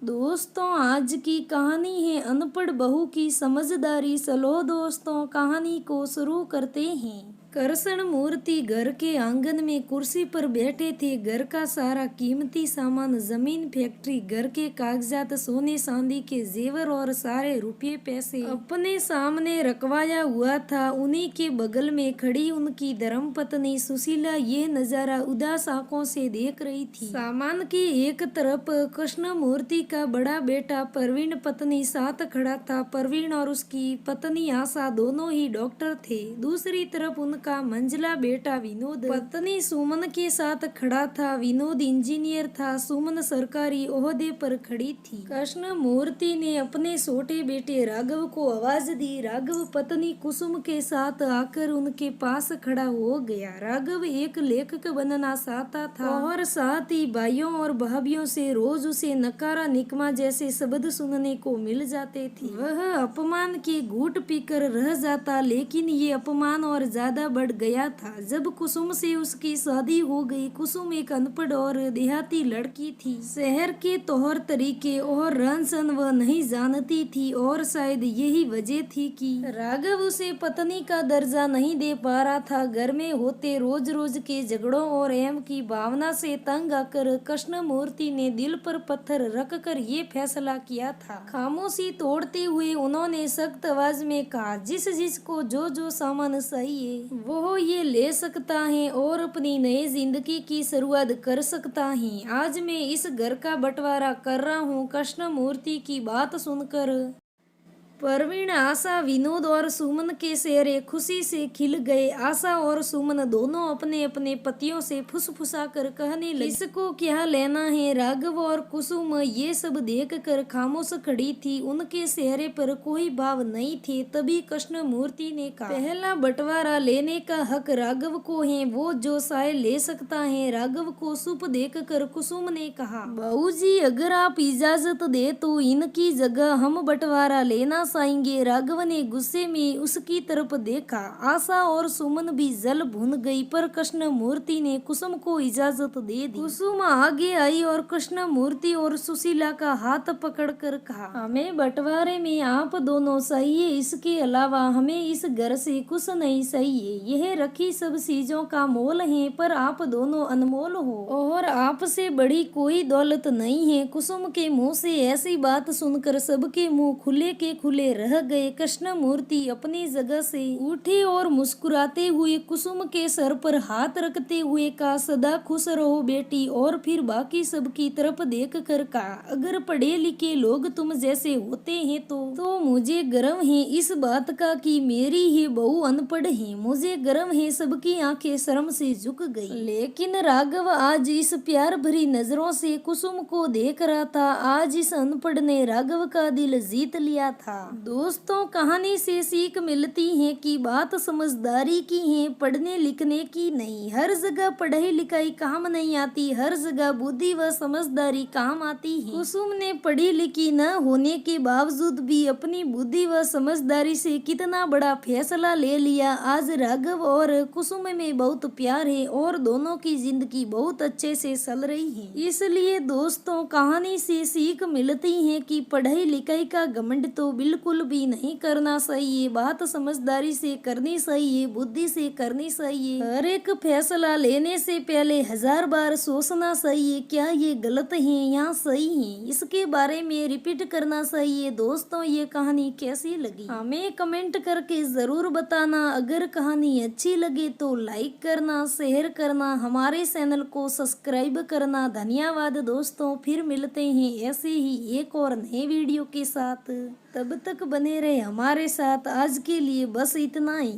दोस्तों, आज की कहानी है अनपढ़ बहू की समझदारी। चलो दोस्तों, कहानी को शुरू करते हैं। कृष्ण मूर्ति घर के आंगन में कुर्सी पर बैठे थे। घर का सारा कीमती सामान, जमीन, फैक्ट्री, घर के कागजात, सोने चांदी के जेवर और सारे रुपये पैसे अपने सामने रखवाया हुआ था। उन्हीं के बगल में खड़ी उनकी धर्मपत्नी सुशीला ये नजारा उदास आंखों से देख रही थी। सामान की एक तरफ कृष्ण मूर्ति का बड़ा बेटा प्रवीण पत्नी साथ खड़ा था। प्रवीण और उसकी पत्नी आशा दोनों ही डॉक्टर थे। दूसरी तरफ उनका मंझला बेटा विनोद पत्नी सुमन के साथ खड़ा था। विनोद इंजीनियर था, सुमन सरकारी ओहदे पर खड़ी थी। कृष्ण मूर्ति ने अपने छोटे बेटे राघव को आवाज दी। राघव पत्नी कुसुम के साथ आकर उनके पास खड़ा हो गया। राघव एक लेखक बनना चाहता था और साथ ही भाइयों और भाभीयों से रोज उसे नकारा निकमा जैसे शब्द सुनने को मिल जाते थे। वह अपमान के घूंट पीकर रह जाता, लेकिन ये अपमान और ज्यादा बढ़ गया था जब कुसुम से उसकी शादी हो गई। कुसुम एक अनपढ़ और देहाती लड़की थी। शहर के तौर तरीके और रहन सहन वह नहीं जानती थी और शायद यही वजह थी कि राघव उसे पत्नी का दर्जा नहीं दे पा रहा था। घर में होते रोज रोज के झगड़ों और एम की भावना से तंग आकर कृष्ण मूर्ति ने दिल पर पत्थर रख कर ये फैसला किया था। खामोशी तोड़ते हुए उन्होंने सख्त आवाज में कहा, जिसको जो जो सामान चाहिए वो ये ले सकता है और अपनी नई जिंदगी की शुरुआत कर सकता है। आज मैं इस घर का बंटवारा कर रहा हूँ। कृष्ण मूर्ति की बात सुनकर प्रवीण, आशा, विनोद और सुमन के चेहरे खुशी से खिल गए। आशा और सुमन दोनों अपने अपने पतियों से फुसफुसा कर कहने लगी, इसको क्या लेना है। राघव और कुसुम ये सब देख कर खामोश खड़ी थी। उनके चेहरे पर कोई भाव नहीं थे। तभी कृष्ण मूर्ति ने कहा, पहला बंटवारा लेने का हक राघव को है, वो जो चाहे ले सकता है। राघव को चुप देख कर कुसुम ने कहा, बहूजी, अगर आप इजाजत दे तो इनकी जगह हम बंटवारा लेना चाहेंगे। राघव ने गुस्से में उसकी तरफ देखा। आशा और सुमन भी जल भुन गई, पर कृष्ण मूर्ति ने कुसुम को इजाजत दे दी। कुसुम आगे आई और कृष्ण मूर्ति और सुशीला का हाथ पकड़कर कहा, हमें बंटवारे में आप दोनों चाहिए, इसके अलावा हमें इस घर से कुछ नहीं चाहिए। यह रखी सब चीजों का मोल है, पर आप दोनों अनमोल हो और आपसे बड़ी कोई दौलत नहीं है। कुसुम के मुंह से ऐसी बात सुनकर सबके मुंह खुले के खुले रह गए। कृष्ण मूर्ति अपनी जगह से उठे और मुस्कुराते हुए कुसुम के सर पर हाथ रखते हुए कहा, सदा खुश रहो बेटी। और फिर बाकी सब की तरफ देख कर कहा, अगर पढ़े लिखे लोग तुम जैसे होते हैं तो मुझे गर्व है इस बात का कि मेरी ही बहू अनपढ़ है। मुझे गर्व है। सबकी आंखें शर्म से झुक गई, लेकिन राघव आज इस प्यार भरी नजरों से कुसुम को देख रहा था। आज इस अनपढ़ ने राघव का दिल जीत लिया था। दोस्तों, कहानी से सीख मिलती है कि बात समझदारी की है, पढ़ने लिखने की नहीं। हर जगह पढ़ाई लिखाई काम नहीं आती, हर जगह बुद्धि व समझदारी काम आती है। कुसुम ने पढ़ी लिखी न होने के बावजूद भी अपनी बुद्धि व समझदारी से कितना बड़ा फैसला ले लिया। आज राघव और कुसुम में बहुत प्यार है और दोनों की जिंदगी बहुत अच्छे से चल रही है। इसलिए दोस्तों, कहानी से सीख मिलती है कि पढ़ाई लिखाई का घमंड तो बिल्कुल भी नहीं करना चाहिए। बात समझदारी से करनी चाहिए, बुद्धि से करनी चाहिए। हर एक फैसला लेने से पहले 1000 बार सोचना चाहिए, क्या ये गलत है या सही है। इसके बारे में रिपीट करना चाहिए। दोस्तों, ये कहानी कैसी लगी हमें कमेंट करके जरूर बताना। अगर कहानी अच्छी लगे तो लाइक करना, शेयर करना, हमारे चैनल को सब्सक्राइब करना। धन्यवाद दोस्तों, फिर मिलते हैं ऐसे ही एक और नए वीडियो के साथ। तब तक बने रहे हमारे साथ। आज के लिए बस इतना ही।